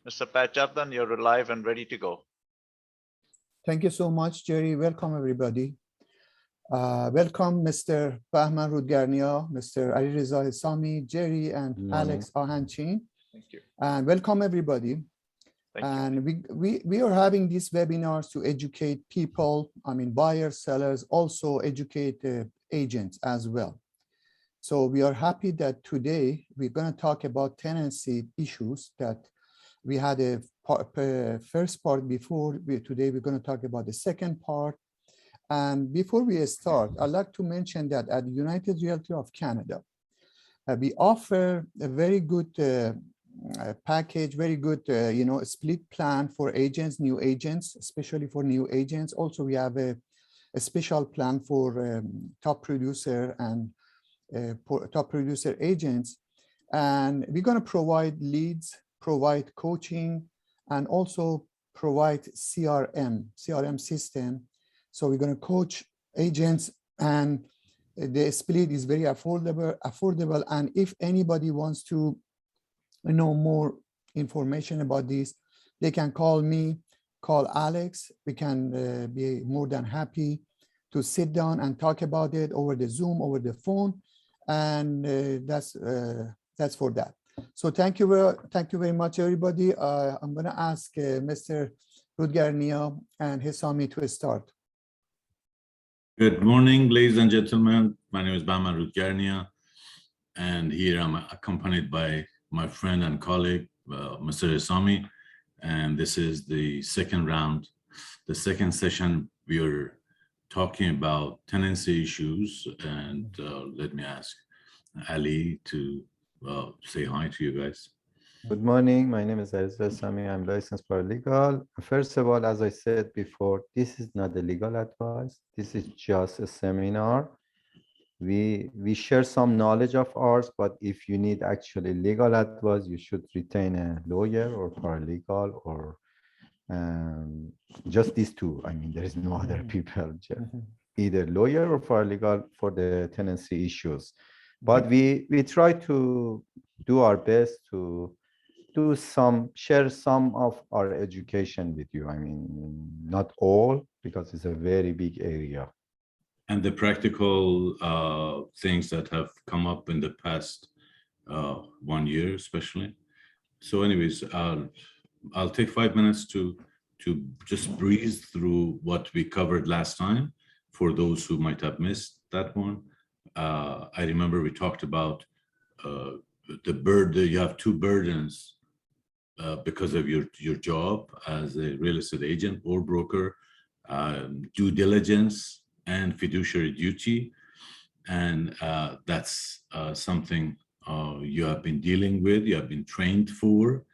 Mr. Pat Chapman, you're live and ready to go. Thank you so much, Jerry. Welcome, everybody. Welcome, Mr. Bahman Rudgarnia, Mr. Ali Reza Hesami, Jerry, and Alex Ahanchin. Thank you. And welcome, everybody. Thank you. And we are having these webinars to educate people, buyers, sellers, also educate agents as well. So we are happy that today we're going to talk about tenancy issues that we had a first part before. Today we're going to talk about the second part. And before we start, I'd like to mention that at United Realty of Canada, we offer a very good package, very good split plan for agents, new agents, especially for new agents. Also, we have a special plan for top producer and top producer agents. And we're going to provide leads, provide coaching, and also provide CRM system. So we're going to coach agents, and the split is very affordable. And if anybody wants to know more information about this, they can call me, call Alex. We can be more than happy to sit down and talk about it over the Zoom, over the phone. And that's for that. So thank you very much, everybody. I'm going to ask Mr. Rudgarnia and Hesami to start. Good morning, ladies and gentlemen. My name is Bahman Rudgarnia, and here I'm accompanied by my friend and colleague, Mr. Hesami. And this is the second round, the second session. We are talking about tenancy issues, and let me ask Ali to say hi to you guys. Good morning. My name is IssuesPART. I'm licensed paralegal. First of all, as I said before, this is not a legal advice. This is just a seminar. We share some knowledge of ours, but if you need actually legal advice, you should retain a lawyer or paralegal or just these two. There is no other people, either lawyer or paralegal for the tenancy issues. But we try to do our best to share some of our education with you. Not all, because it's a very big area. And the practical things that have come up in the past 1 year, especially. So anyways, I'll take 5 minutes to just breeze through what we covered last time for those who might have missed that one. I remember we talked about you have two burdens because of your job as a real estate agent or broker, due diligence and fiduciary duty. And that's something you have been dealing with, you have been trained for.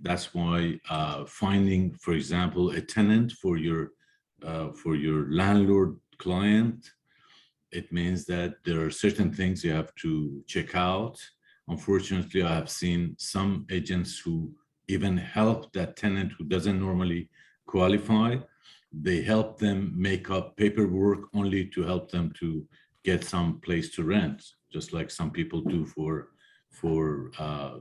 That's why finding, for example, a tenant for your landlord client, it means that there are certain things you have to check out. Unfortunately, I have seen some agents who even help that tenant who doesn't normally qualify. They help them make up paperwork only to help them to get some place to rent, just like some people do for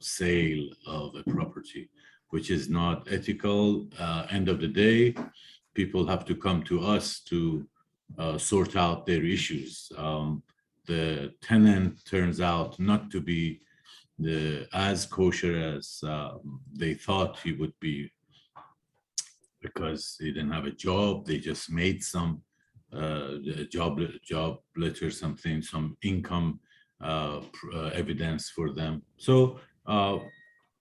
sale of a property, which is not ethical. End of the day, people have to come to us to sort out their issues. The tenant turns out not to be as kosher as they thought he would be, because he didn't have a job. They just made some job letter, something, some income evidence for them. So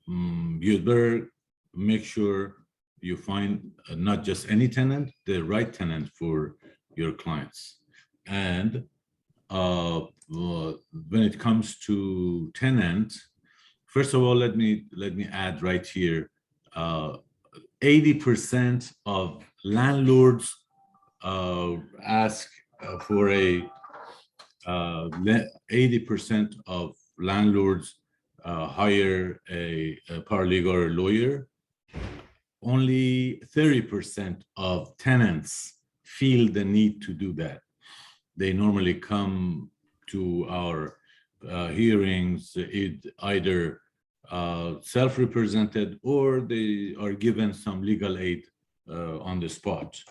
you'd better make sure you find not just any tenant, the right tenant for your clients. And when it comes to tenant, first of all, let me add right here, 80% of landlords ask for 80% of landlords hire a paralegal or lawyer. Only 30% of tenants feel the need to do that. They normally come to our hearings either self-represented, or they are given some legal aid on the spot.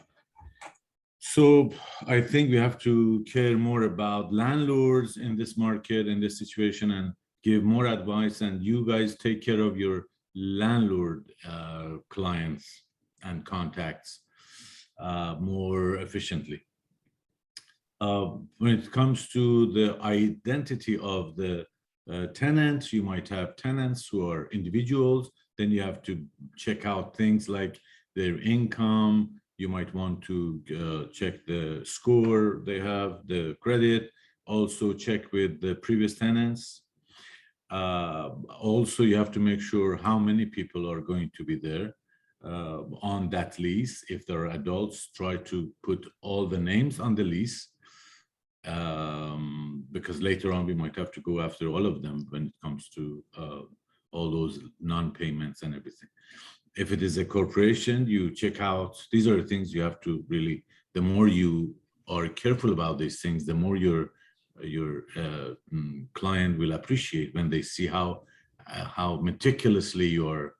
So I think we have to care more about landlords in this market, in this situation, and give more advice, and you guys take care of your landlord clients and contacts more efficiently. When it comes to the identity of the tenants, you might have tenants who are individuals. Then you have to check out things like their income. You might want to check the score they have, the credit. Also check with the previous tenants. Also, you have to make sure how many people are going to be there on that lease. If there are adults, try to put all the names on the lease. Because later on we might have to go after all of them when it comes to all those non-payments and everything. If it is a corporation, you check out, these are the things you have to really, the more you are careful about these things, the more your client will appreciate when they see how meticulously you are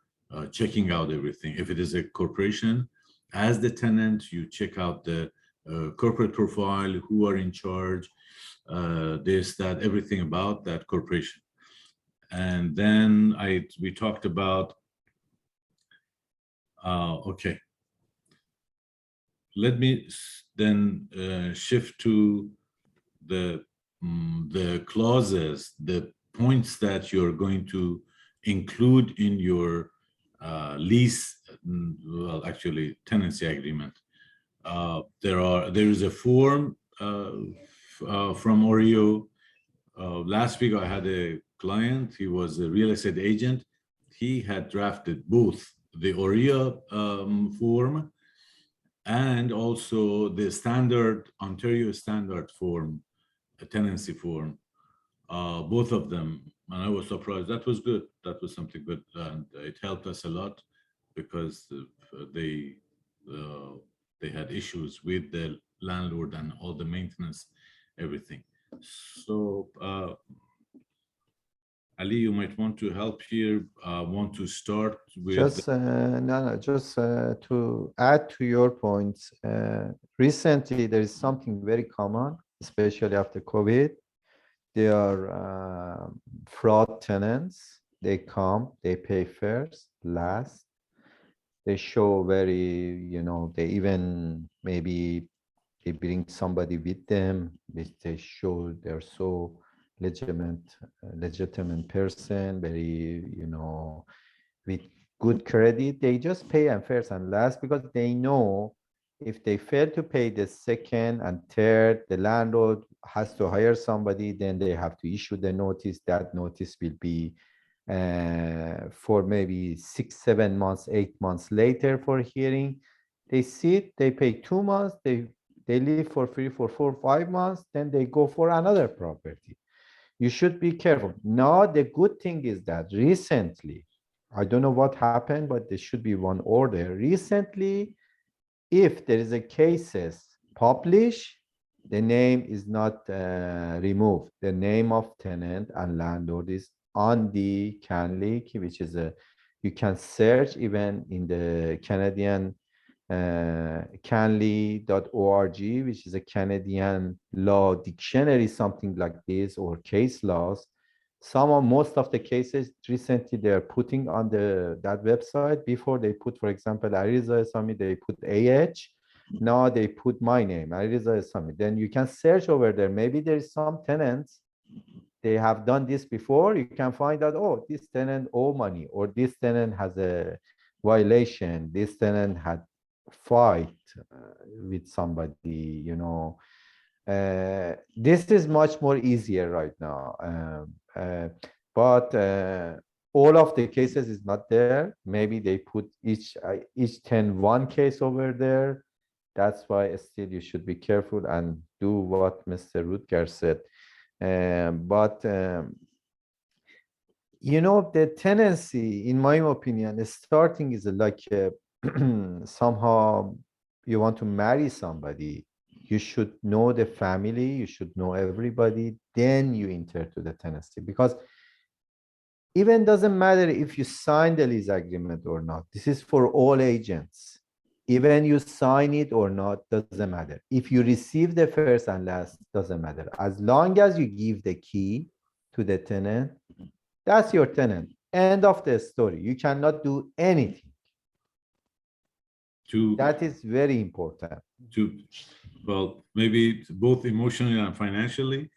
checking out everything. If it is a corporation, as the tenant, you check out the corporate profile, who are in charge, this, that, everything about that corporation. And then we talked about, okay. Let me then shift to the clauses, the points that you're going to include in your lease, well, actually, tenancy agreement. There is a form from Oreo. Last week I had a client, he was a real estate agent. He had drafted both the Oreo form and also the standard, Ontario standard form, a tenancy form, both of them. And I was surprised. That was good. That was something good. And it helped us a lot because they had issues with the landlord and all the maintenance, everything. So Ali, you might want to help here. Want to start with just to add to your points. Recently, there is something very common, especially after COVID. They are fraud tenants. They come, they pay first, last. They show very, they even maybe they bring somebody with them. They show they're so legitimate person, very, with good credit. They just pay them first and last because they know if they fail to pay the second and third, the landlord has to hire somebody, then they have to issue the notice. That notice will be for maybe 6, 7 months, 8 months later for hearing. They sit, they pay 2 months, they live for free for 4, 5 months, then they go for another property. You should be careful. Now, the good thing is that recently, I don't know what happened, but there should be one order. Recently, if there is a cases published, the name is not removed. The name of tenant and landlord is on the CanLink, which is you can search even in the Canadian canly.org, which is a Canadian law dictionary, something like this, or case laws. Most of the cases recently they are putting on that website. Before they put, for example, Ariza Sami, they put AH. Now they put my name, Ariza Sami. Then you can search over there. Maybe there is some tenants, they have done this before. You can find out, oh, this tenant owe money, or this tenant has a violation. This tenant had fight with somebody, this is much more easier right now. But all of the cases is not there. Maybe they put each 10 one case over there. That's why still you should be careful and do what Mr. Rutger said. But the tenancy, in my opinion, starting is like somehow you want to marry somebody. You should know the family, you should know everybody, then you enter to the tenancy. Because even doesn't matter if you sign the lease agreement or not. This is for all agents. Even you sign it or not, doesn't matter. If you receive the first and last, doesn't matter. As long as you give the key to the tenant, that's your tenant. End of the story. You cannot do anything. To That is very important. well, maybe both emotionally and financially,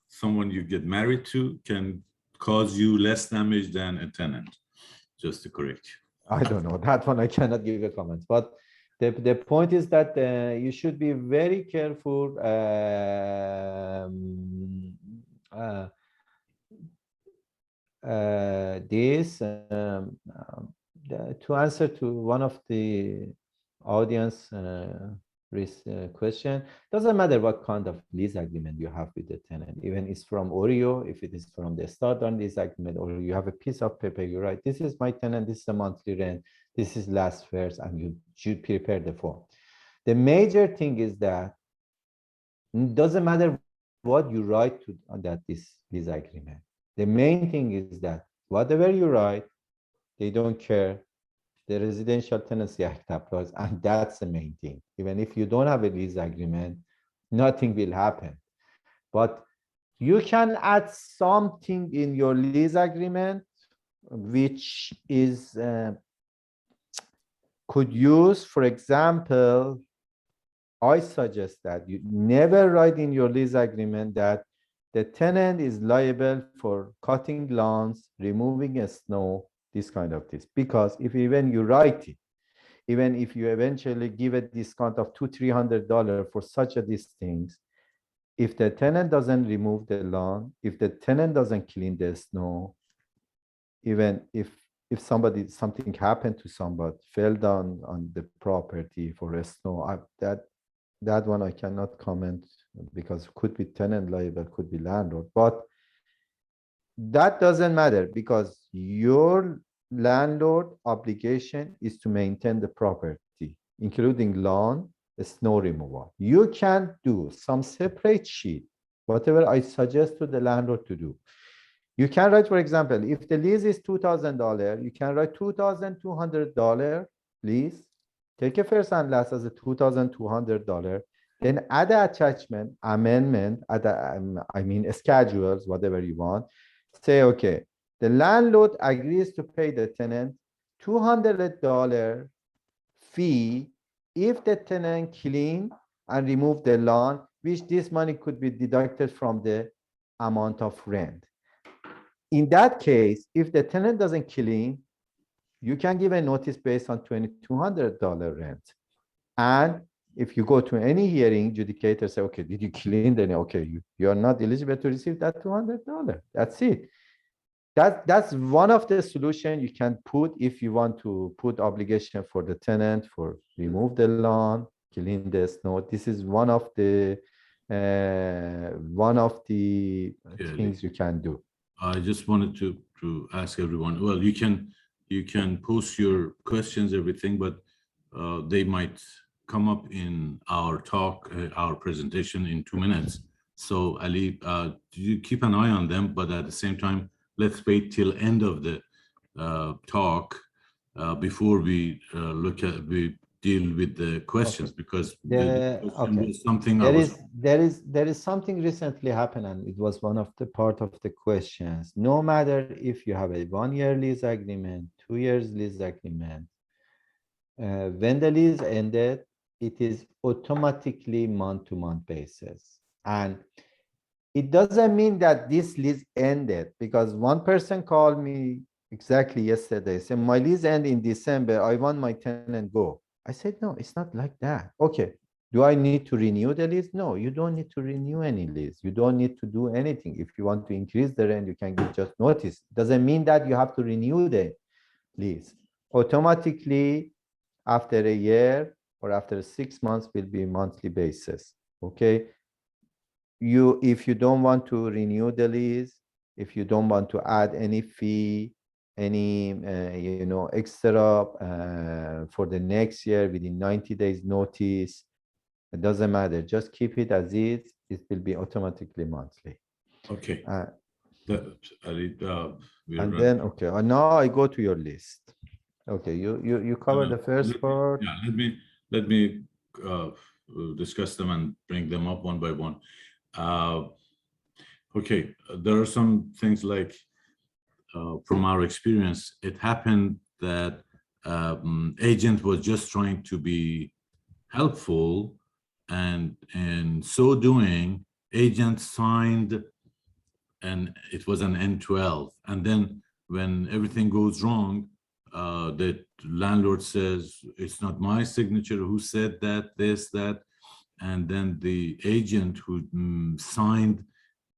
someone you get married to can cause you less damage than a tenant, just to correct you. I don't know. That one I cannot give a comment. But the point is that you should be very careful. To answer to one of the audience question, doesn't matter what kind of lease agreement you have with the tenant, even it's from Oreo, if it is from the start on lease agreement, or you have a piece of paper, you write, this is my tenant, this is the monthly rent, this is last first, and you should prepare the form. The major thing is that it doesn't matter what you write to on that this lease agreement. The main thing is that whatever you write, they don't care. The Residential Tenancy Act applies, and that's the main thing. Even if you don't have a lease agreement, nothing will happen. But you can add something in your lease agreement, which is could use, for example, I suggest that you never write in your lease agreement that the tenant is liable for cutting lawns, removing snow, this kind of this. Because if even you write it, even if you eventually give a discount of $200-300 for such a these things, if the tenant doesn't remove the lawn, if the tenant doesn't clean the snow, even if something happened to somebody, fell down on the property for a snow, that one I cannot comment, because could be tenant liable, could be landlord, but that doesn't matter, because your landlord obligation is to maintain the property, including lawn, snow removal. You can do some separate sheet, whatever I suggest to the landlord to do. You can write, for example, if the lease is $2,000, you can write $2,200 lease, take a first and last as a $2,200, then add an attachment, amendment, schedules, whatever you want. Say, okay, the landlord agrees to pay the tenant $200 fee if the tenant clean and remove the lawn, which this money could be deducted from the amount of rent. In that case, if the tenant doesn't clean, you can give a notice based on $2,200 rent. And if you go to any hearing, adjudicator say, okay, did you clean? Then okay, you are not eligible to receive that $200. That's it. That's one of the solutions you can put if you want to put obligation for the tenant for remove the lawn, clean the snow. This is one of the things you can do. I just wanted to ask everyone, well, you can post your questions, everything, but they might come up in our talk, our presentation in 2 minutes. So Ali, you keep an eye on them, but at the same time, let's wait till end of the talk before we deal with the questions, Okay. because Okay. was something There is something recently happened, and it was one of the part of the questions. No matter if you have a 1-year lease agreement, 2 years lease agreement, when the lease ended, it is automatically month-to-month basis. And it doesn't mean that this lease ended, because one person called me exactly yesterday, said, my lease ended in December, I want my tenant go. I said, no, it's not like that. Okay, do I need to renew the lease? No, you don't need to renew any lease. You don't need to do anything. If you want to increase the rent, you can give just notice. Doesn't mean that you have to renew the lease. Automatically, after a year or after 6 months will be monthly basis. Okay. If you don't want to renew the lease, if you don't want to add any fee, any extra for the next year within 90 days notice, it doesn't matter. Just keep it as is. It will be automatically monthly. okay. we're And running- then, okay, now I go to your list. Okay, you cover the first part. Yeah, let me discuss them and bring them up one by one. Okay, there are some things like from our experience, it happened that agent was just trying to be helpful, and in so doing, agent signed, and it was an N12. And then when everything goes wrong, the landlord says, it's not my signature, who said that, this, that. And then the agent who signed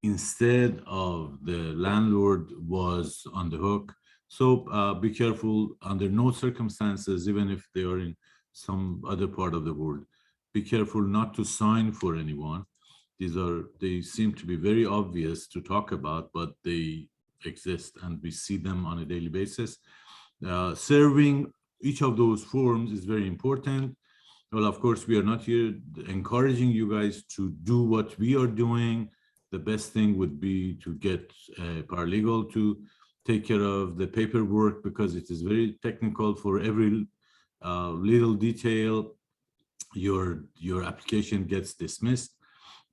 instead of the landlord was on the hook. So be careful under no circumstances, even if they are in some other part of the world, be careful not to sign for anyone. They seem to be very obvious to talk about, but they exist and we see them on a daily basis. Serving each of those forms is very important. Well, of course, we are not here encouraging you guys to do what we are doing. The best thing would be to get a paralegal to take care of the paperwork, because it is very technical. For every little detail, your application gets dismissed,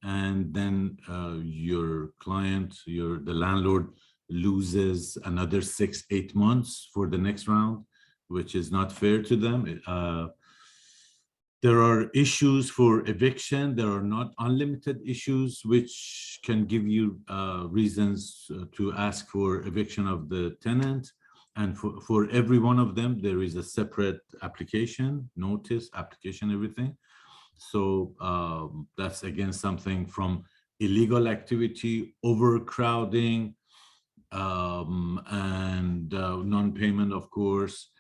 and then your client, the landlord, loses another 6-8 months for the next round, which is not fair to them. There are issues for eviction. There are not unlimited issues, which can give you reasons to ask for eviction of the tenant. And for every one of them, there is a separate application, notice, application, everything. So that's again something from illegal activity, overcrowding, and non-payment, of course,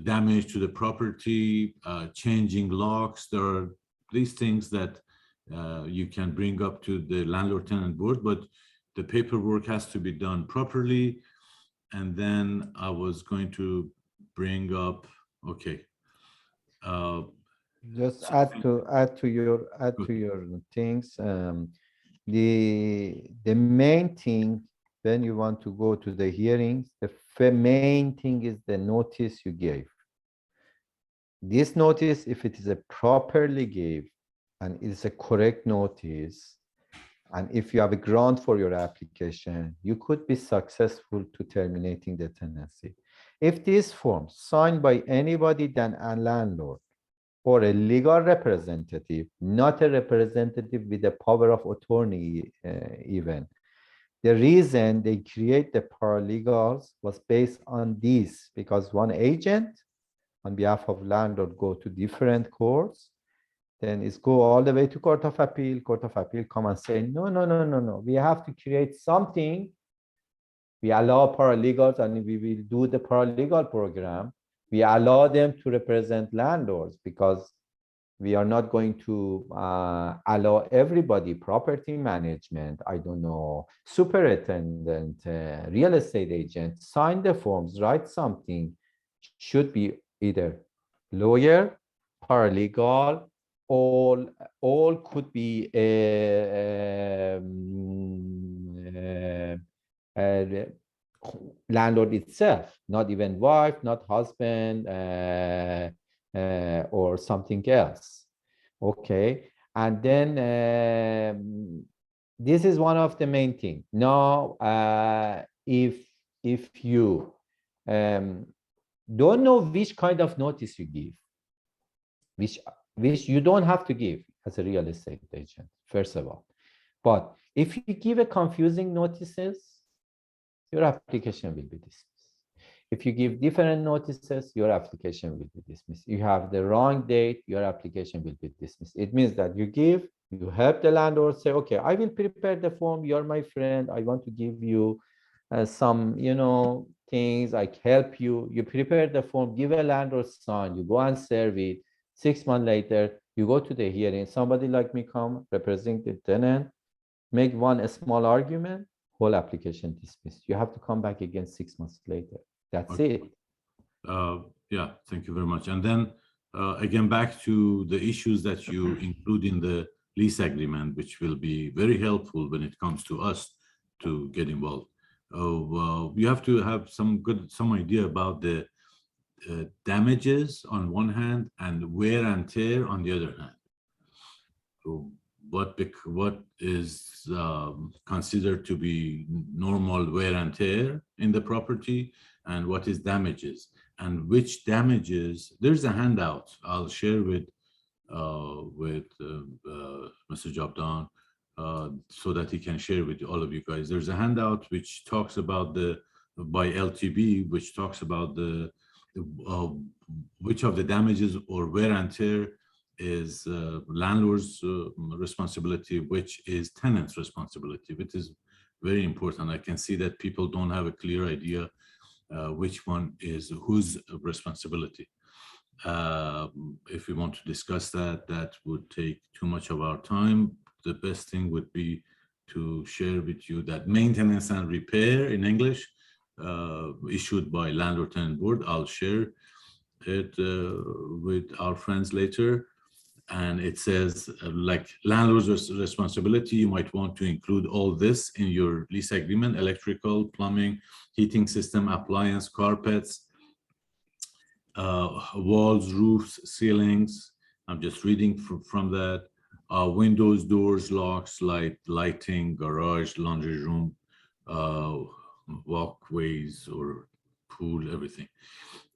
damage to the property, changing locks. There are these things that you can bring up to the landlord tenant board, but the paperwork has to be done properly. And then I was going to bring up, okay. Just add to your things. The main thing when you want to go to the hearings, the main thing is the notice you gave. This notice, if it is a properly gave and it is a correct notice, and if you have a grant for your application, you could be successful to terminating the tenancy. If this form signed by anybody than a landlord or a legal representative, not a representative with the power of attorney even, the reason they create the paralegals was based on this, because one agent on behalf of landlord go to different courts, then it's go all the way to Court of Appeal. Court of Appeal come and say, no, we have to create something. We allow paralegals and we will do the paralegal program. We allow them to represent landlords because we are not going to allow everybody, property management, I don't know, superintendent, real estate agent, sign the forms, write something. Should be either lawyer, paralegal, all could be landlord itself, not even wife, not husband, or something else. Okay, and then this is one of the main thing. Now, if you don't know which kind of notice you give, which you don't have to give as a real estate agent, first of all. But if you give a confusing notices, your application will be dismissed. If you give different notices, your application will be dismissed. You have the wrong date, your application will be dismissed. It means that you help the landlord say, okay, I will prepare the form. You're my friend. I want to give you some, things. I help you. You prepare the form, give a landlord sign. You go and serve it. 6 months later, you go to the hearing. Somebody like me come, represent the tenant, make one small argument, whole application dismissed. You have to come back again 6 months later. That's Okay. it. Yeah, thank you very much. And then again, back to the issues that you include in the lease agreement, which will be very helpful when it comes to us to get involved. You have to have some idea about the damages on one hand and wear and tear on the other hand. So what is considered to be normal wear and tear in the property, and what is damages, and which damages. There's a handout I'll share with Mr. Jabdan so that he can share with all of you guys. There's a handout which talks about by LTB, which talks about which of the damages or wear and tear is landlord's responsibility, which is tenant's responsibility, which is very important. I can see that people don't have a clear idea which one is whose responsibility. If we want to discuss that, that would take too much of our time. The best thing would be to share with you that maintenance and repair in English issued by Landlord Tenant Board. I'll share it with our friends later. And it says like landlord's responsibility, you might want to include all this in your lease agreement: electrical, plumbing, heating system, appliance, carpets, walls, roofs, ceilings. I'm just reading from that. Windows, doors, locks, lighting, garage, laundry room, walkways or pool, everything.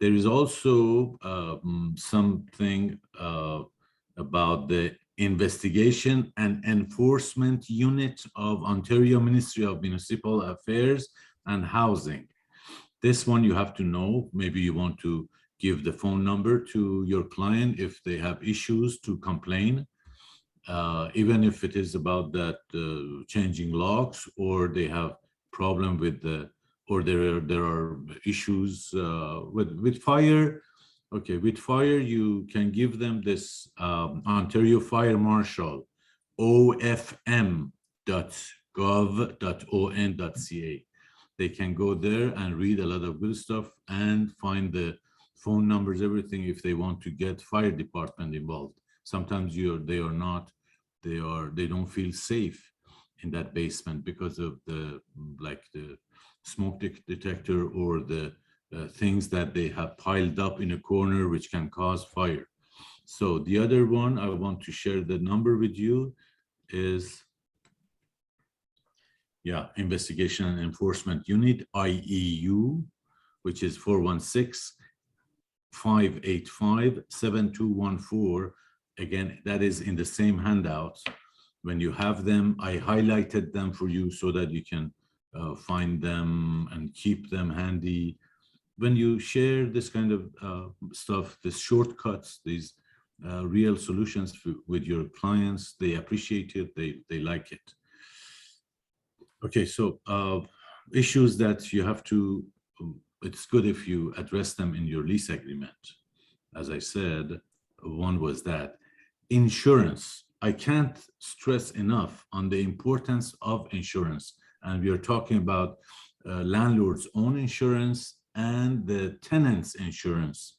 There is also something about the Investigation and Enforcement Unit of Ontario Ministry of Municipal Affairs and Housing. This one you have to know. Maybe you want to give the phone number to your client if they have issues to complain, even if it is about that changing locks, or they have problem with or there are issues with fire. Okay, with fire, you can give them this Ontario Fire Marshal, ofm.gov.on.ca. They can go there and read a lot of good stuff and find the phone numbers, everything, if they want to get fire department involved. Sometimes they don't feel safe in that basement because of the smoke detector or the things that they have piled up in a corner which can cause fire. So the other one I want to share the number with you is, Investigation and Enforcement Unit, IEU, which is 416-585-7214. Again, that is in the same handout. When you have them, I highlighted them for you so that you can find them and keep them handy. When you share this kind of stuff, these shortcuts, these real solutions with your clients, they appreciate it, they like it. Okay, so issues that you have to, it's good if you address them in your lease agreement. As I said, one was that. Insurance. I can't stress enough on the importance of insurance. And we are talking about landlord's own insurance and the tenant's insurance.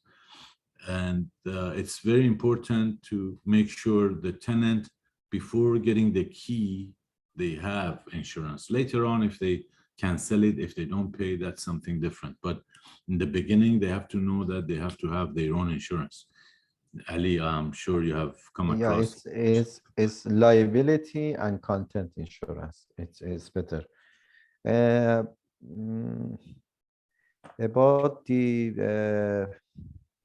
And it's very important to make sure the tenant, before getting the key, they have insurance. Later on, if they can sell it, if they don't pay, that's something different. But in the beginning, they have to know that they have to have their own insurance. Ali, I'm sure you have come across. It's liability and content insurance. It's better. About the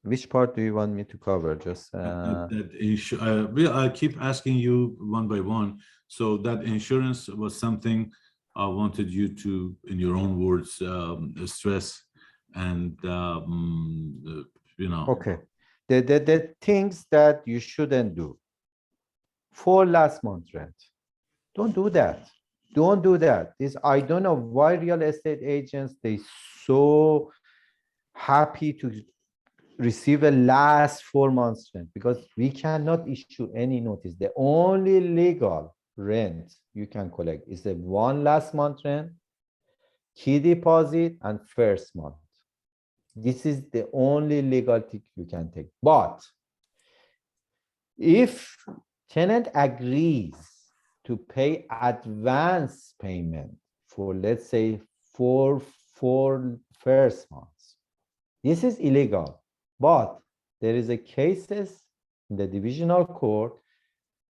which part do you want me to cover? Just I keep asking you one by one. So that insurance was something I wanted you to, in your own words, stress and Okay. The things that you shouldn't do. For last month's rent, don't do that. Don't do that. I don't know why real estate agents, they so happy to receive a last 4 months rent, because we cannot issue any notice. The only legal rent you can collect is the one last month rent, key deposit, and first month. This is the only legal thing you can take. But if tenant agrees to pay advance payment for let's say four first months. This is illegal, but there is a cases in the divisional court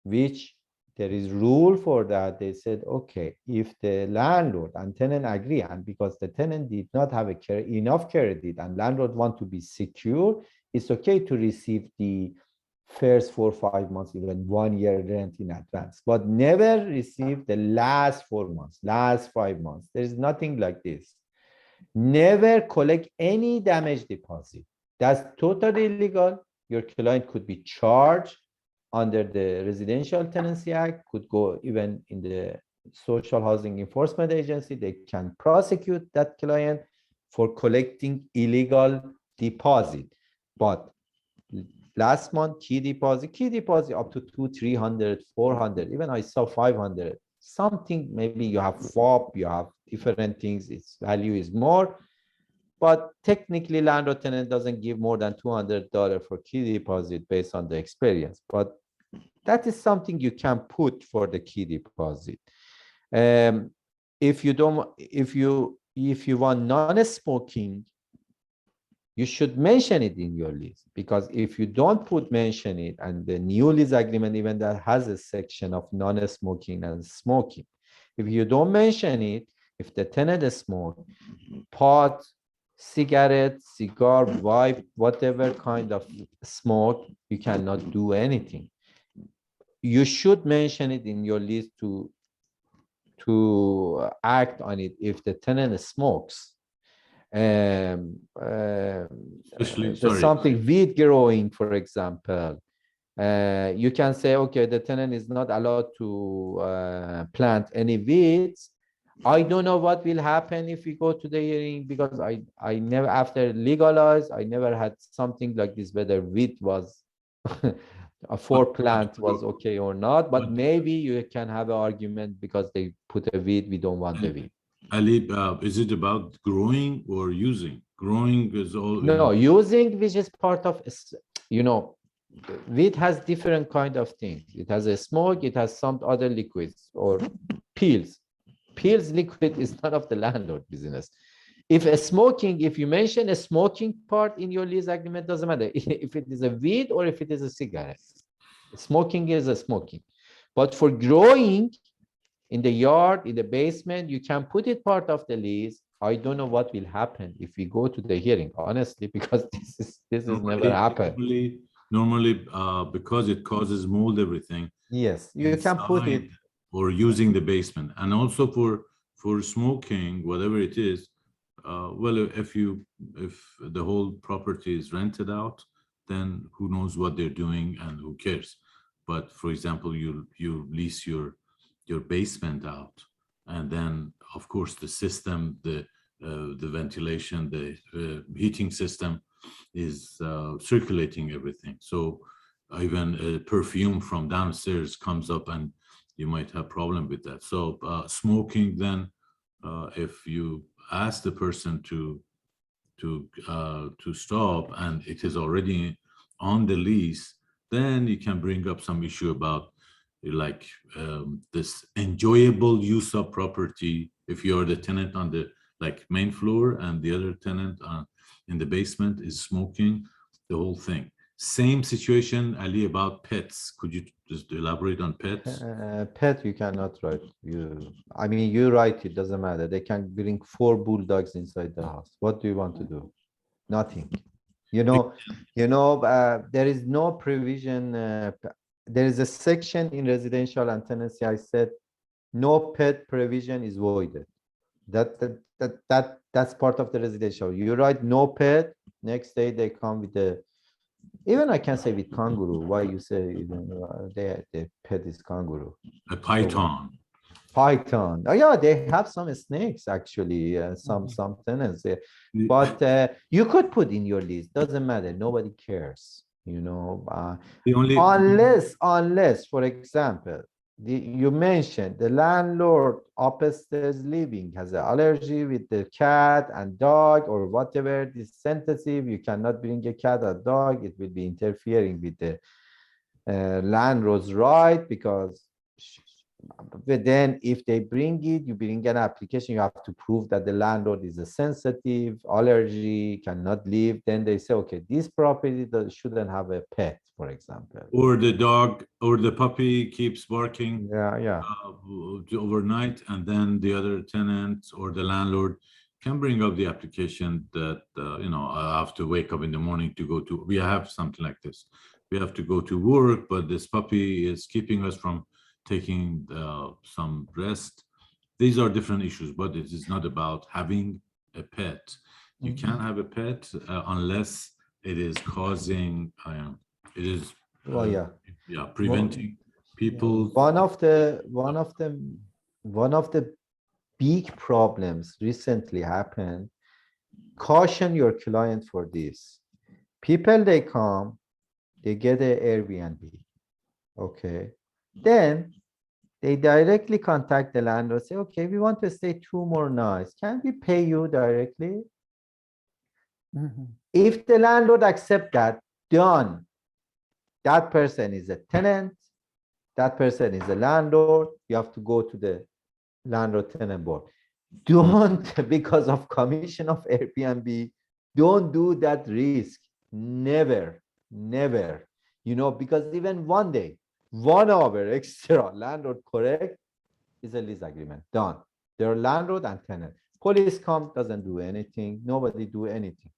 which there is rule for that. They said, okay, if the landlord and tenant agree, and because the tenant did not have enough credit and landlord want to be secure, it's okay to receive the first 4 or 5 months, even 1 year rent in advance, but never receive the last 4 months, last 5 months. There is nothing like this. Never collect any damage deposit. That's totally illegal. Your client could be charged under the Residential Tenancy Act, could go even in the Social Housing Enforcement Agency. They can prosecute that client for collecting illegal deposit. But last month, key deposit up to 200, 300, 400, even I saw 500. Something, maybe you have FOB, you have different things, its value is more. But technically, landlord tenant doesn't give more than $200 for key deposit based on the experience. But that is something you can put for the key deposit. If you want non-smoking, you should mention it in your lease, because if you don't mention it, and the new lease agreement even that has a section of non-smoking and smoking, if you don't mention it, if the tenant smoke pot, cigarette, cigar, pipe, whatever kind of smoke, you cannot do anything. You should mention it in your lease to act on it if the tenant smokes. Especially, There's something weed growing, for example. You can say, okay, the tenant is not allowed to plant any weeds. I don't know what will happen if we go to the hearing, because I never, after legalized, I never had something like this, whether weed was for plant was okay or not. But maybe you can have an argument because they put a weed, we don't want the weed. Ali, is it about growing or using? Growing is all. No, using, which is part of, weed has different kind of things. It has a smoke, it has some other liquids or pills. Pills liquid is none of the landlord business. If you mention a smoking part in your lease agreement, doesn't matter if it is a weed or if it is a cigarette. Smoking is a smoking. But for growing in the yard, in the basement, you can put it part of the lease. I don't know what will happen if we go to the hearing, honestly, because this is never happened. Normally, because it causes mold, everything. Yes, you can put it. Or using the basement, and also for smoking, whatever it is. Well, if the whole property is rented out, then who knows what they're doing and who cares. But for example, you lease your basement out, and then of course the system, the ventilation, the heating system is circulating everything. So even a perfume from downstairs comes up, and you might have problem with that. So smoking, then if you ask the person to stop and it is already on the lease, then you can bring up some issue about like this enjoyable use of property. If you are the tenant on the main floor and the other tenant in the basement is smoking, the whole thing. Same situation, Ali, about pets. Could you just elaborate on pets? Pet, you cannot write. You write, it doesn't matter. They can bring 4 bulldogs inside the house. What do you want to do? Nothing. There is no provision. There is a section in residential and tenancy. I said no pet provision is voided. That's part of the residential. You write no pet. Next day they come with the. Even I can say with kangaroo. Why you say even the pet is kangaroo? A python. Python. Oh yeah, they have some snakes actually. Some tenants. But you could put in your list. Doesn't matter. Nobody cares. Unless, for example, you mentioned the landlord upstairs living has an allergy with the cat and dog or whatever. This sensitive, you cannot bring a cat or dog. It will be interfering with the landlord's right, because but then if they bring it, you bring an application, you have to prove that the landlord is a sensitive, allergy, cannot live. Then they say, okay, this property shouldn't have a pet, for example. Or the dog or the puppy keeps barking Yeah. overnight, and then the other tenant or the landlord can bring up the application that, I have to wake up in the morning to go to, we have something like this. We have to go to work, but this puppy is keeping us from taking some rest. These are different issues, but it is not about having a pet. You can't have a pet unless it is causing, it is preventing people. One of the big problems recently happened. Caution your client for this. People, they come, they get an Airbnb. Okay. Then they directly contact the landlord, say, okay, we want to stay 2 more nights. Can we pay you directly? If the landlord accept that, done. That person is a tenant. That person is a landlord. You have to go to the landlord tenant board. Don't, because of commission of Airbnb, don't do that risk. Never. Because even 1 day, 1 hour extra landlord correct is a lease agreement. Done. They're landlord and tenant. Police come, doesn't do anything. Nobody do anything.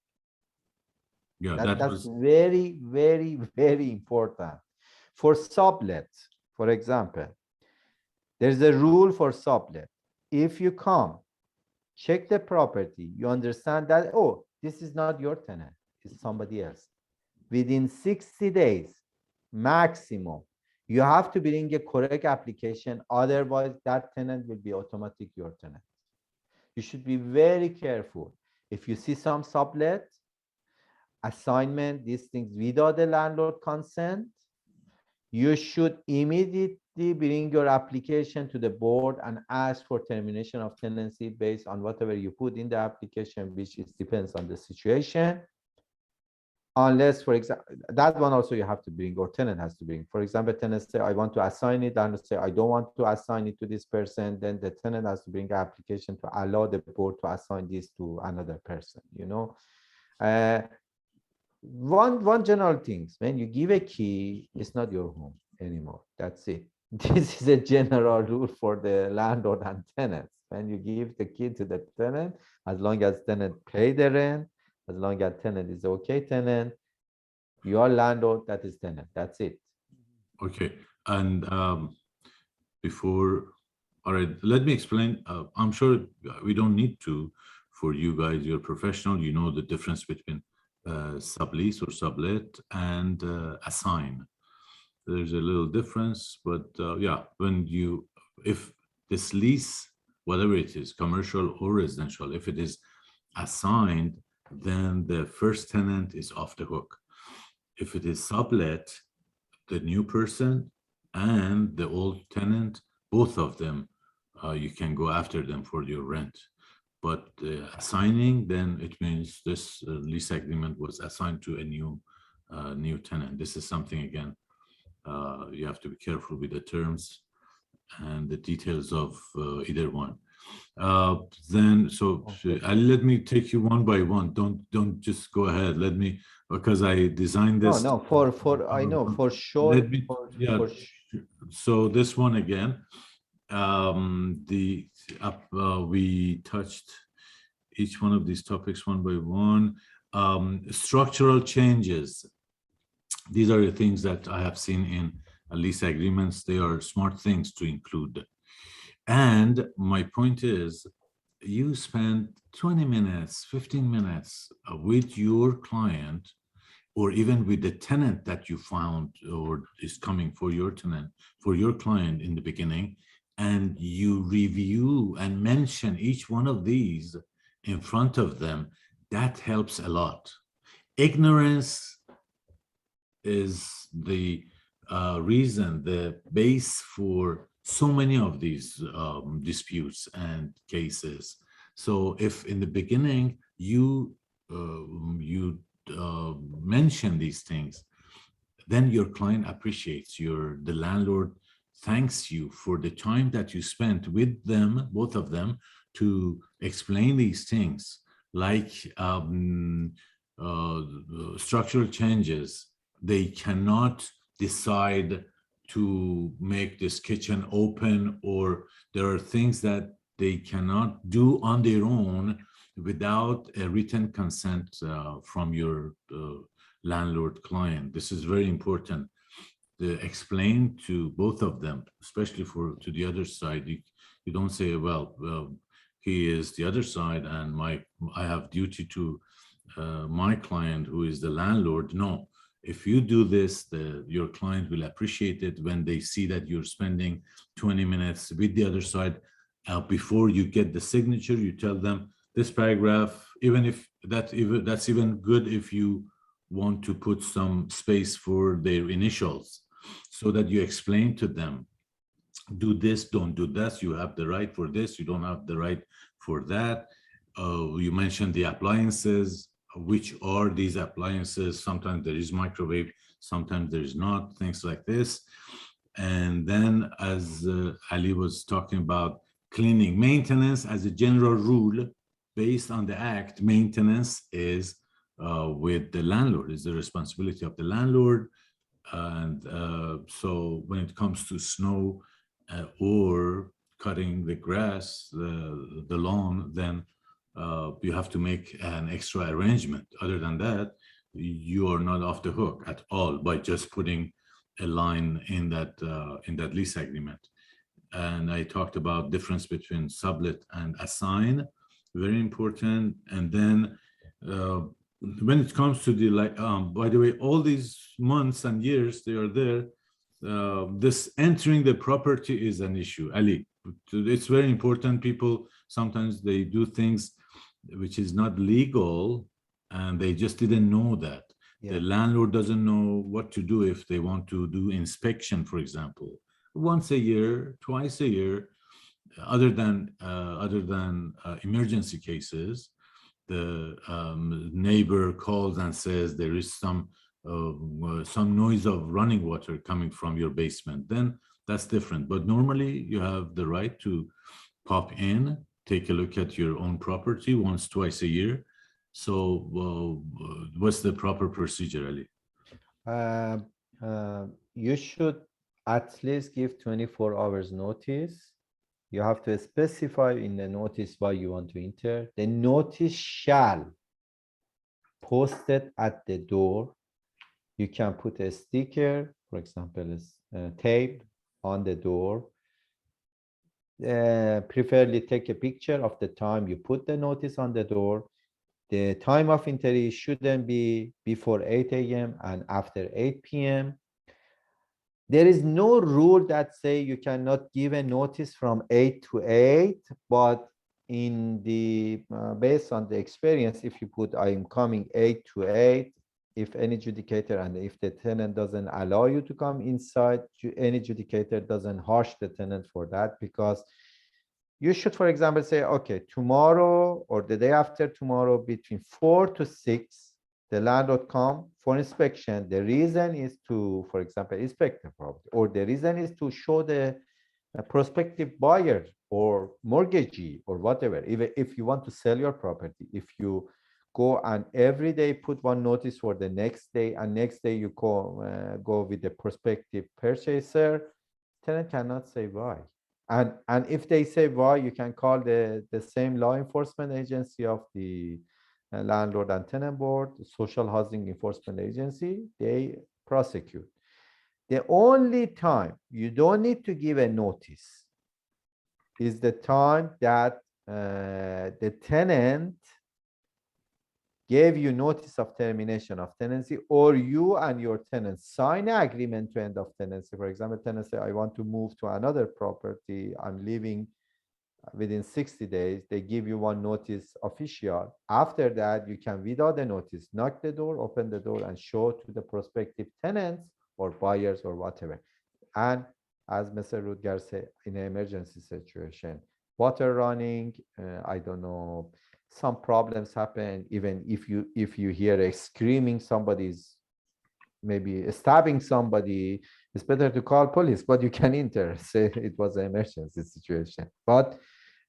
Yeah, That's very, very, very important. For sublet, for example, there's a rule for sublet. If you come, check the property, you understand that, oh, this is not your tenant, it's somebody else. Within 60 days, maximum, you have to bring a correct application. Otherwise, that tenant will be automatic your tenant. You should be very careful. If you see some sublet, assignment, these things without the landlord consent, you should immediately bring your application to the board and ask for termination of tenancy based on whatever you put in the application, which depends on the situation. Unless, for example, that one also you have to bring, or tenant has to bring. For example, tenant say, I want to assign it, and say, I don't want to assign it to this person. Then the tenant has to bring an application to allow the board to assign this to another person, One general things, when you give a key, it's not your home anymore. That's it. This is a general rule for the landlord and tenants. When you give the key to the tenant, as long as tenant pay the rent, as long as tenant is okay tenant, your landlord, that is tenant. That's it. Okay. And all right, let me explain. I'm sure we don't need to, for you guys, you're professional, you know the difference between sublease or sublet and assign. There's a little difference, but if this lease, whatever it is, commercial or residential, if it is assigned, then the first tenant is off the hook. If it is sublet, the new person and the old tenant, both of them, you can go after them for your rent. But assigning, then it means this lease agreement was assigned to a new tenant. This is something, again, you have to be careful with the terms and the details of either one. Let me take you one by one. Don't just go ahead. Let me, because I designed this. No, for I know for sure. Let me, So this one again, we touched each one of these topics one by one. Structural changes. These are the things that I have seen in lease agreements. They are smart things to include. And my point is, you spend 20 minutes, 15 minutes with your client, or even with the tenant that you found or is coming for your tenant, for your client in the beginning, and you review and mention each one of these in front of them. That helps a lot. Ignorance is the reason, the base for so many of these disputes and cases. So if in the beginning you mention these things, then your client appreciates, the landlord thanks you for the time that you spent with them, both of them, to explain these things, like structural changes. They cannot decide to make this kitchen open, or there are things that they cannot do on their own without a written consent from your landlord client. This is very important. Explain to both of them, especially to the other side. You don't say, well, he is the other side and I have duty to my client who is the landlord. No, if you do this, your client will appreciate it when they see that you're spending 20 minutes with the other side. Before you get the signature, you tell them this paragraph, even if that's even good if you want to put some space for their initials, so that you explain to them, do this, don't do this, you have the right for this, you don't have the right for that. You mentioned the appliances. Which are these appliances? Sometimes there is microwave, sometimes there is not, things like this. And then, as Ali was talking about cleaning, maintenance, as a general rule, based on the act, maintenance is with the landlord, is the responsibility of the landlord. And so when it comes to snow or cutting the grass, the lawn, then you have to make an extra arrangement. Other than that, you are not off the hook at all by just putting a line in that lease agreement. And I talked about difference between sublet and assign, very important. And then when it comes to the by the way, all these months and years they are there, this entering the property is an issue. Ali, it's very important. People sometimes they do things which is not legal and they just didn't know that. Yeah. The landlord doesn't know what to do if they want to do inspection, for example, once a year, twice a year. Other than emergency cases, the neighbor calls and says there is some noise of running water coming from your basement. Then that's different. But normally you have the right to pop in, take a look at your own property once, twice a year. So what's the proper procedure, Ali? You should at least give 24 hours notice. You have to specify in the notice why you want to enter. The notice shall post it at the door. You can put a sticker, for example, tape on the door. Preferably take a picture of the time you put the notice on the door. The time of entry shouldn't be before 8 a.m. and after 8 p.m. There is no rule that say you cannot give a notice from 8 to 8, but in the based on the experience, if you put I am coming 8 to 8, if any adjudicator and if the tenant doesn't allow you to come inside, any adjudicator doesn't harsh the tenant for that, because you should, for example, say, okay, tomorrow or the day after tomorrow between 4 to 6, the landlord come for inspection. The reason is to, for example, inspect the property, or the reason is to show the prospective buyer or mortgagee or whatever. Even if you want to sell your property, if you go and every day put one notice for the next day, and next day you go with the prospective purchaser, tenant cannot say why. And if they say why, you can call the same law enforcement agency of the landlord and tenant board, social housing enforcement agency, they prosecute. The only time you don't need to give a notice is the time that the tenant gave you notice of termination of tenancy, or you and your tenant sign an agreement to end of tenancy. For example, tenant say, I want to move to another property, I'm leaving within 60 days, they give you one notice official. After that, you can, without the notice, knock the door, open the door, and show to the prospective tenants or buyers or whatever. And as Mr. Rudgar said, in an emergency situation, water running, I don't know, some problems happen. Even if you hear a screaming, somebody's maybe stabbing somebody, it's better to call police, but you can enter, say it was an emergency situation. But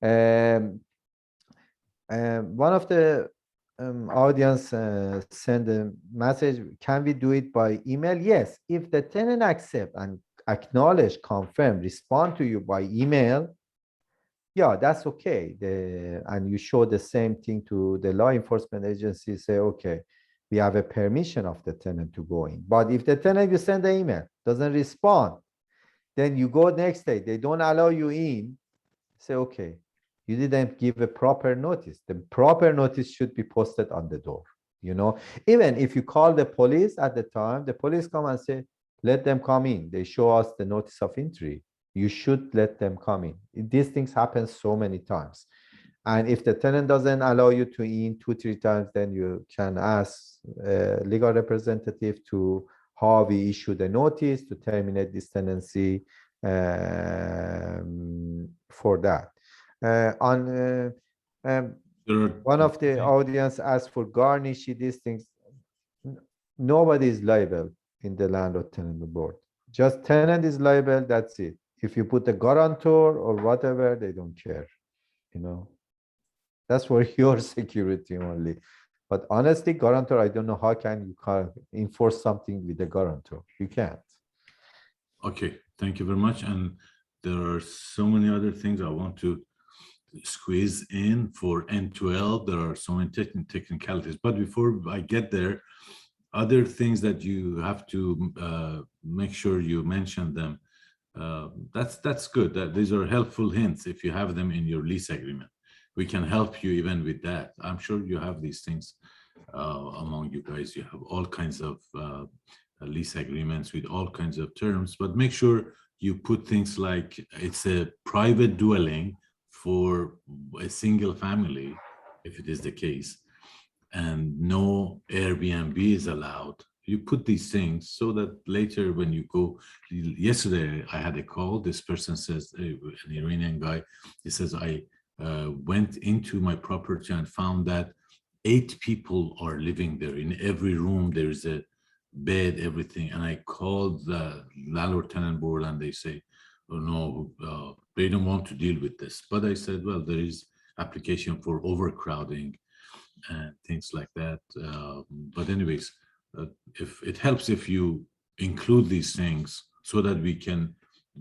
one of the audience send a message, can we do it by email? Yes, if the tenant accept and acknowledge, confirm, respond to you by email, yeah, that's okay. And you show the same thing to the law enforcement agency, say, okay, we have a permission of the tenant to go in. But if the tenant, you send an email, doesn't respond, then you go next day, they don't allow you in, say, okay, you didn't give a proper notice. The proper notice should be posted on the door. You know, even if you call the police at the time, the police come and say, let them come in. They show us the notice of entry. You should let them come in. These things happen so many times. And if the tenant doesn't allow you to in 2-3 times, then you can ask a legal representative to how we issue the notice to terminate this tenancy for that. One of the audience asked for garnishing these things. Nobody is liable in the landlord tenant board. Just tenant is liable, that's it. If you put a guarantor or whatever, they don't care, you know. That's for your security only. But honestly, guarantor, I don't know how can you enforce something with a guarantor. You can't. Okay, thank you very much. And there are so many other things I want to squeeze in for N12. There are so many technicalities. But before I get there, other things that you have to make sure you mention them. That's good. These are helpful hints if you have them in your lease agreement. We can help you even with that. I'm sure you have these things among you guys. You have all kinds of lease agreements with all kinds of terms, but make sure you put things like it's a private dwelling for a single family, if it is the case, and no Airbnb is allowed. You put these things so that later when you go, yesterday I had a call, this person says, an Iranian guy, he says, I went into my property and found that 8 people are living there. In every room, there's a bed, everything. And I called the landlord tenant board and they say, oh no, they don't want to deal with this. But I said, well, there is application for overcrowding and things like that. But anyways, if it helps if you include these things so that we can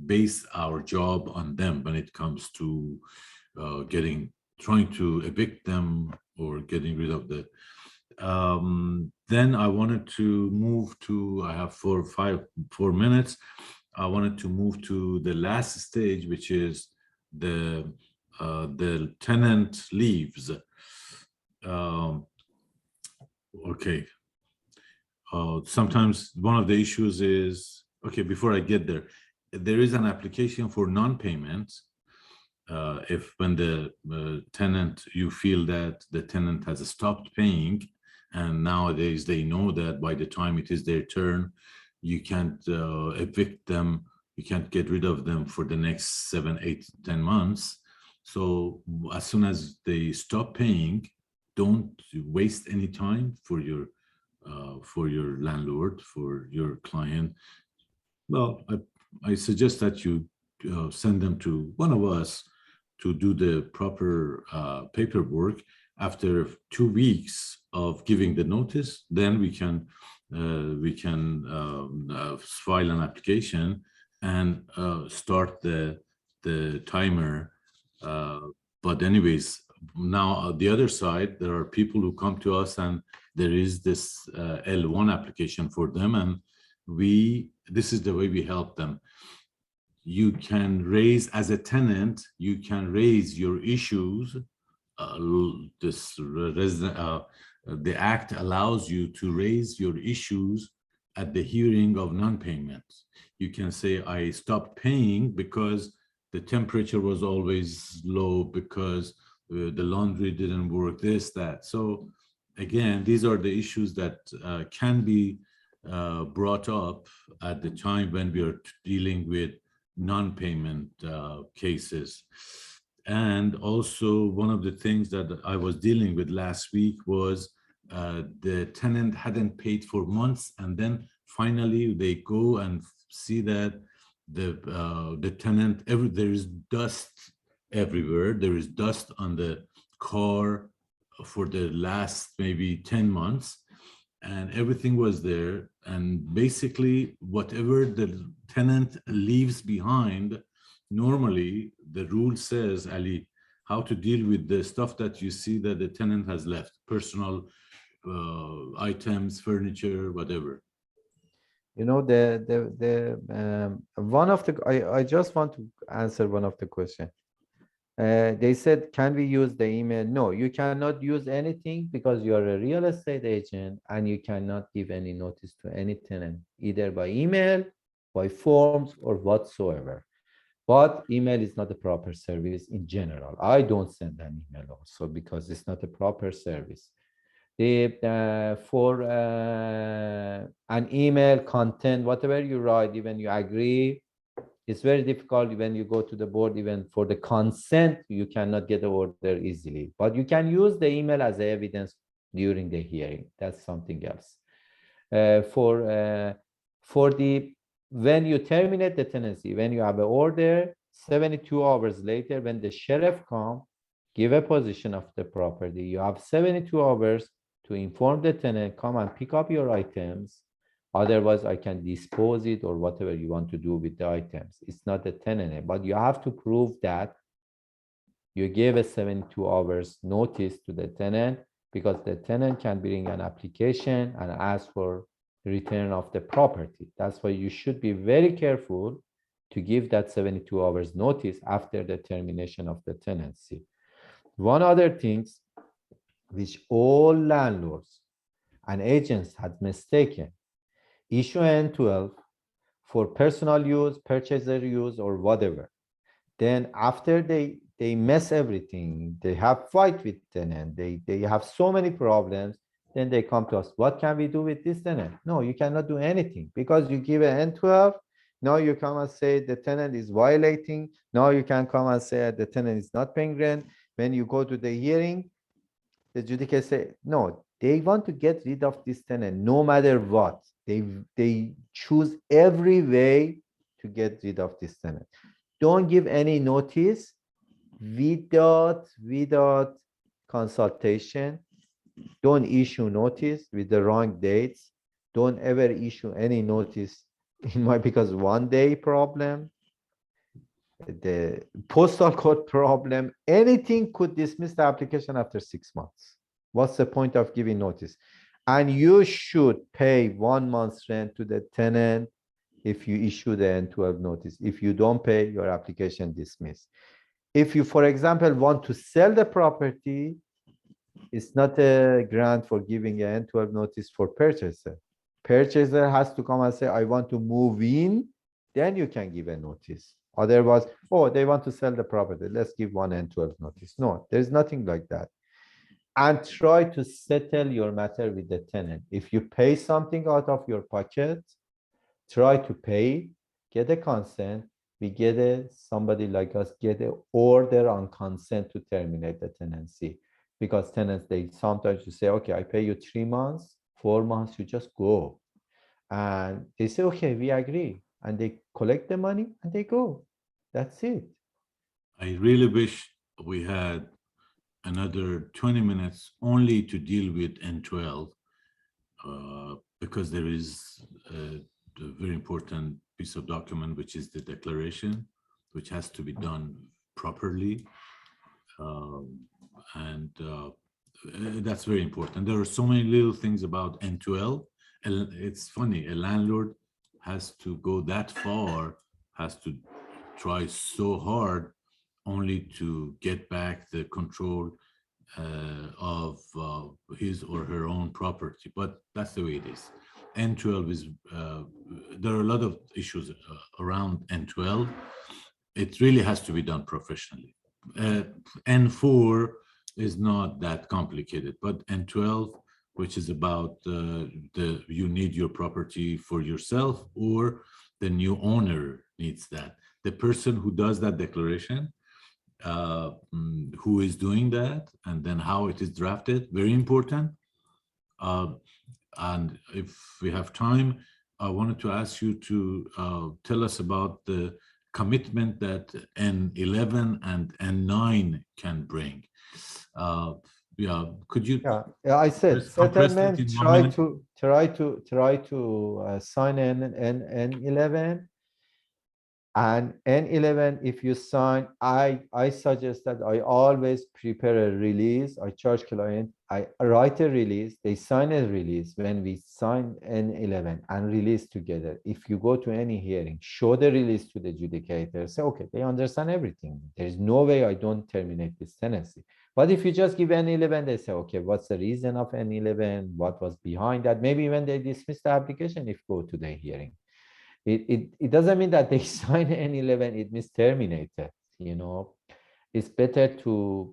base our job on them when it comes to trying to evict them or getting rid of the then I wanted to move to, I have 4 minutes. I wanted to move to the last stage, which is the tenant leaves. Okay. Sometimes one of the issues is, okay, before I get there, there is an application for non-payment. If when the tenant, you feel that the tenant has stopped paying, and nowadays they know that by the time it is their turn, you can't evict them, you can't get rid of them for the next 7, 8, 10 months. So as soon as they stop paying, don't waste any time for your landlord, for your client. Well, I suggest that you send them to one of us to do the proper paperwork. After 2 weeks of giving the notice, then we can file an application and start the timer. But anyways, now the other side, there are people who come to us and there is this L1 application for them, and this is the way we help them. You can raise, as a tenant, you can raise your issues. The act allows you to raise your issues at the hearing of non-payment. You can say, I stopped paying because the temperature was always low, because the laundry didn't work, this, that. So again, these are the issues that can be brought up at the time when we are dealing with non-payment cases. And also one of the things that I was dealing with last week was the tenant hadn't paid for months, and then finally they go and see that the tenant, there is dust everywhere. There is dust on the car for the last maybe 10 months, and everything was there. And basically, whatever the tenant leaves behind, normally the rule says, Ali, how to deal with the stuff that you see that the tenant has left, personal items, furniture, whatever. You know, one of the, I just want to answer one of the questions. They said, can we use the email? No, you cannot use anything because you're a real estate agent and you cannot give any notice to any tenant, either by email, by forms, or whatsoever. But email is not a proper service in general. I don't send an email also because it's not a proper service. For an email content, whatever you write, even you agree, it's very difficult when you go to the board. Even for the consent, you cannot get the order easily. But you can use the email as evidence during the hearing. That's something else. When you terminate the tenancy, when you have an order, 72 hours later, when the sheriff comes, give a position of the property. You have 72 hours to inform the tenant, come and pick up your items. Otherwise, I can dispose it or whatever you want to do with the items. It's not the tenant, but you have to prove that you gave a 72 hours notice to the tenant, because the tenant can bring an application and ask for return of the property. That's why you should be very careful to give that 72 hours notice after the termination of the tenancy. One other thing which all landlords and agents had mistaken, issue N12 for personal use, purchaser use, or whatever. Then after they mess everything, they have fight with tenant, they have so many problems, then they come to us, what can we do with this tenant? No, you cannot do anything because you give an N12. Now you come and say the tenant is violating. Now you can come and say the tenant is not paying rent. When you go to the hearing, the adjudicator say, no, they want to get rid of this tenant no matter what. They choose every way to get rid of this tenant. Don't give any notice without consultation. Don't issue notice with the wrong dates. Don't ever issue any notice because 1 day problem, the postal code problem, anything could dismiss the application after 6 months. What's the point of giving notice? And you should pay 1 month's rent to the tenant if you issue the N12 notice. If you don't pay, your application dismissed. If you, for example, want to sell the property, it's not a grant for giving an N12 notice for purchaser. Purchaser has to come and say, I want to move in, then you can give a notice. Otherwise, oh, they want to sell the property, let's give one N12 notice. No, there's nothing like that. And try to settle your matter with the tenant. If you pay something out of your pocket, try to pay, get a consent. We get somebody like us, get an order on consent to terminate the tenancy. Because tenants, they sometimes you say, okay, I pay you 3 months, 4 months, you just go. And they say, okay, we agree. And they collect the money and they go. That's it. I really wish we had another 20 minutes only to deal with N12, because there is a very important piece of document, which is the declaration, which has to be done properly. That's very important. There are so many little things about N12. And it's funny, a landlord has to go that far, has to try so hard only to get back the control of his or her own property. But that's the way it is. N12 is, there are a lot of issues around N12. It really has to be done professionally. N4 is not that complicated, but N12, which is about you need your property for yourself or the new owner needs that. The person who does that declaration, who is doing that, and then how it is drafted, very important. And if we have time, I wanted to ask you to tell us about the commitment that N11 and N9 can bring. Yeah, could you Yeah, I said just compress that settlement. in 1 Try minute? to sign N11. And N11, if you sign, I suggest that I always prepare a release. I charge client, I write a release, they sign a release when we sign N11 and release together. If you go to any hearing, show the release to the adjudicator, say, okay, they understand everything. There's no way I don't terminate this tenancy. But if you just give N11, they say, okay, what's the reason of N11? What was behind that? Maybe when they dismiss the application, if go to the hearing. It doesn't mean that they sign N11, it means terminated. It's better to,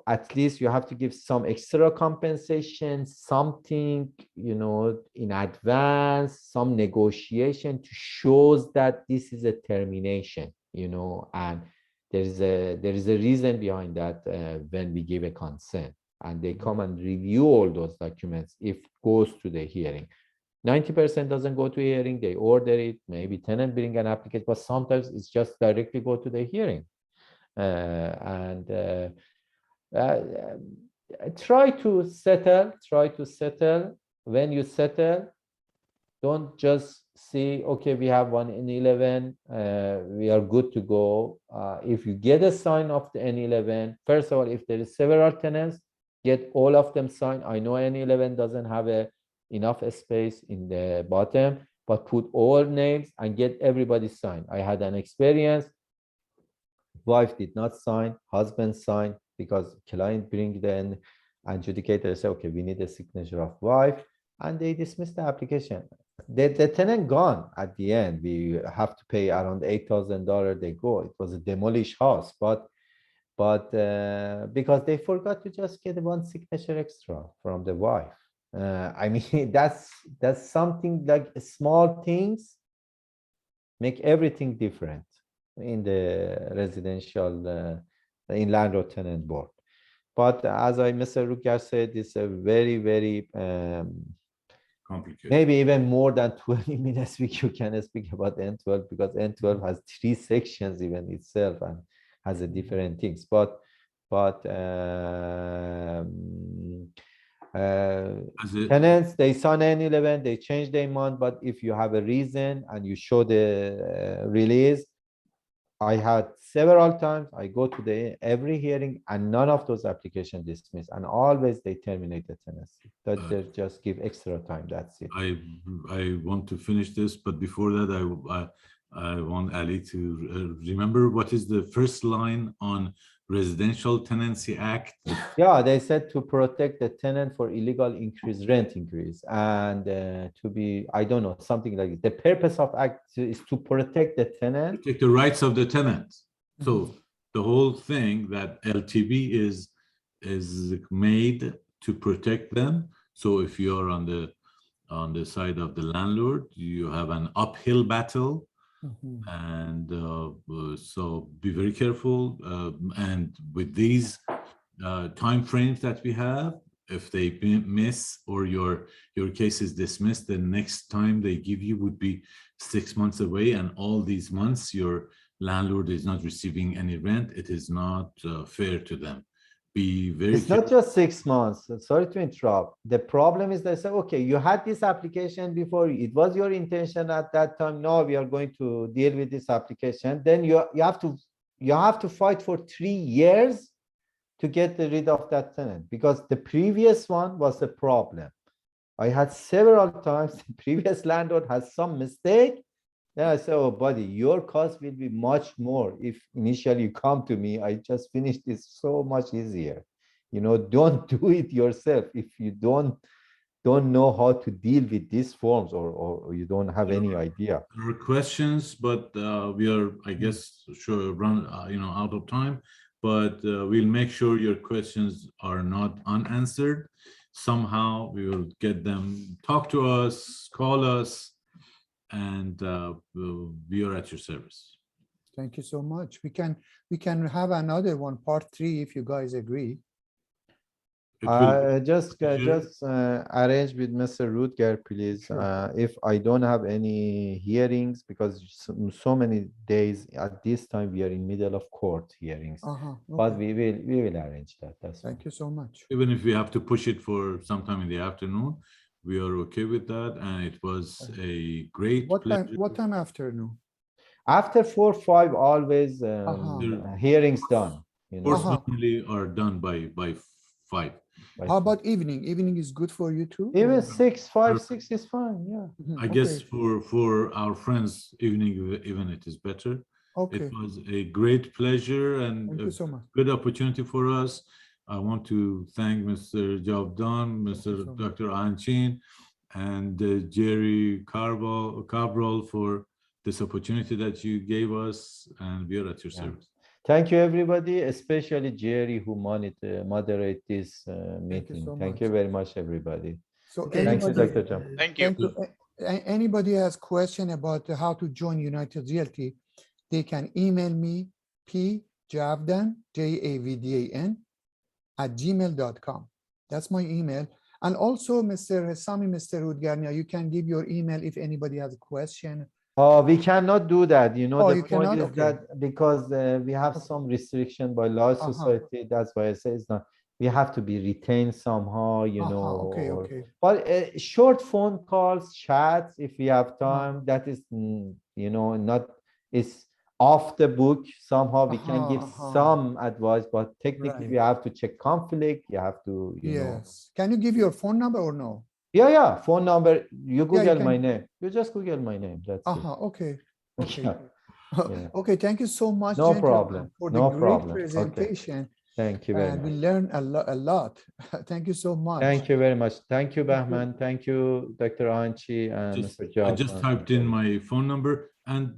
at least you have to give some extra compensation, something, in advance, some negotiation to shows that this is a termination, and there is a reason behind that when we give a consent, and they come and review all those documents if it goes to the hearing. 90% doesn't go to hearing, they order it, maybe tenant bring an application, but sometimes it's just directly go to the hearing. Try to settle. When you settle, don't just say, okay, we have one N11, we are good to go. If you get a sign of the N11, first of all, if there is several tenants, get all of them signed. I know N11 doesn't have enough space in the bottom, but put all names and get everybody signed. I had an experience, wife did not sign, husband signed, because client bring the adjudicator, say, okay, we need a signature of wife, and they dismissed the application. The tenant gone at the end. We have to pay around $8,000. They go. It was a demolished house, but because they forgot to just get one signature extra from the wife. I mean, that's something like small things make everything different in the residential, in landlord tenant board. But as Mr. Rukyar said, it's a very, very Complicated. maybe even more than 20 minutes you can speak about N12, because N12 has 3 sections even itself and has a different things. But tenants, they sign N11, they change their mind, but if you have a reason and you show the release, I had several times, I go to every hearing and none of those applications dismissed, and always they terminate the tenancy. That they just give extra time, that's it. I want to finish this, but before that, I want Ali to remember what is the first line on Residential Tenancy Act. Yeah, they said to protect the tenant for illegal rent increase, and to be, I don't know, something like it. The purpose of act is to protect the tenant. Protect the rights of the tenants. So the whole thing that LTB is made to protect them. So if you're on the side of the landlord, you have an uphill battle. And so be very careful. And with these time frames that we have, if they miss or your case is dismissed, the next time they give you would be 6 months away, and all these months your landlord is not receiving any rent. It is not fair to them. Be very It's not just 6 months. Sorry to interrupt. The problem is they say, okay, you had this application before. It was your intention at that time. No, we are going to deal with this application. Then you have to fight for 3 years to get rid of that tenant, because the previous one was a problem. I had several times the previous landlord has some mistake. Then I say, oh, buddy, your cost will be much more if initially you come to me. I just finished this so much easier. Don't do it yourself if you don't know how to deal with these forms, or you don't have any idea. There are questions, but we are, I guess, sure run out of time. But we'll make sure your questions are not unanswered. Somehow we will get them. Talk to us, call us, and we are at your service. Thank you so much. We can have another one, part 3, if you guys agree. It will be Just pleasure. arrange with Mr. Rutger, please. Sure. If I don't have any hearings, because so many days at this time we are in middle of court hearings. But Okay. we will arrange that. That's fine. Thank you so much. Even if we have to push it for sometime in the afternoon, we are okay with that. And it was a great pleasure. What time afternoon? After 4, 5, always hearings done. You know, Courts normally are done by 5. by How 5. about evening? Evening is good for you too? Even or- 6, 5, Perfect. 6 is fine. Yeah. Mhm, I guess okay. for our friends, evening even it is better. Okay. It was a great pleasure and Thank a you so much. good opportunity for us. I want to thank Mr. Javdan, Mr. so much. Dr. Anchin, and Jerry Cabral for this opportunity that you gave us, and we are at your Yeah. service. Thank you, everybody, especially Jerry, who moderate this meeting. so Thank much. you very much, everybody. So Thank you, anybody, Dr. Jam. Thank you. thank you. Anybody has question about how to join United Realty, they can email me pjavdan, JAVDAN, @gmail.com. That's my email. And also, Mr. Sami, Mr. Udgarnia, you can give your email if anybody has a question. We cannot do that. You know, Oh, the you point cannot? is Okay. that because we have Okay. some restriction by law society, that's why I say it's not, we have to be retained somehow, you know. Okay, or- okay. But short phone calls, chats, if we have time, that is, you know, not, it's off the book. Somehow we can give some advice, but technically Right. you have to check conflict. You have to, you know. Yes. Can you give your phone number or no? Yeah, phone number. You you Google can- my name. You just Google my name. That's it. Okay. Okay. Yeah. Yeah. Okay. Thank you so much, No gentlemen, problem. for the No great problem. Okay. presentation. Thank you very And we much. learned a lot. Thank you so much. Thank you very much. Thank you, you. Bahman. Thank you, Dr. Anchi and Mr. I Jawad. just typed in my phone number, and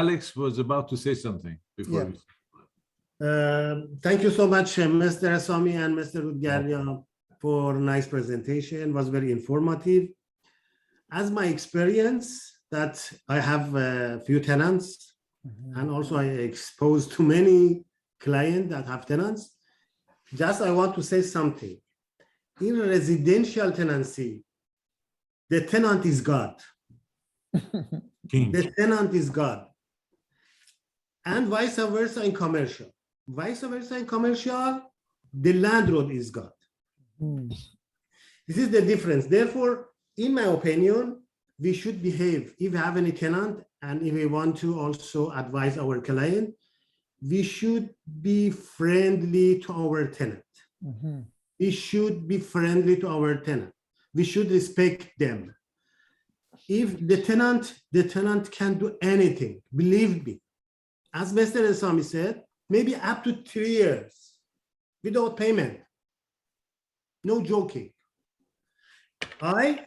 Alex was about to say something before Yeah. we. Thank you so much, Mr. Asami and Mr. Udgaria, for nice presentation. It was very informative. As my experience that I have a few tenants, and also I exposed to many clients that have tenants. Just I want to say something. In residential tenancy, the tenant is God. King. The tenant is God. And vice versa in commercial. Vice versa in commercial, the landlord is God. This is the difference. Therefore, in my opinion, we should behave. If we have any tenant and if we want to also advise our client, we should be friendly to our tenant. We should be friendly to our tenant. We should respect them. If the tenant can do anything, believe me. As Mr. Asami said, maybe up to 3 years without payment. No joking. I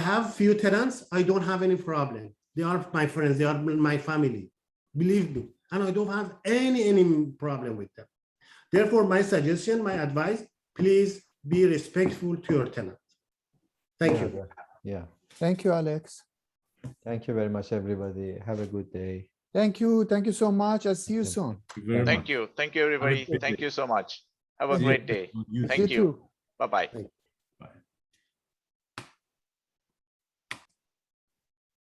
have few tenants. I don't have any problem. They are my friends. They are my family. Believe me. And I don't have any problem with them. Therefore, my suggestion, my advice, please be respectful to your tenant. Thank you. Yeah. Thank you, Alex. Thank you very much, everybody. Have a good day. Thank you. Thank you so much. I'll see you soon. Thank you very Thank much. you. Thank you, everybody. great Thank day. you so much. Have a Thank you. great day. You Thank You you. too. Bye-bye.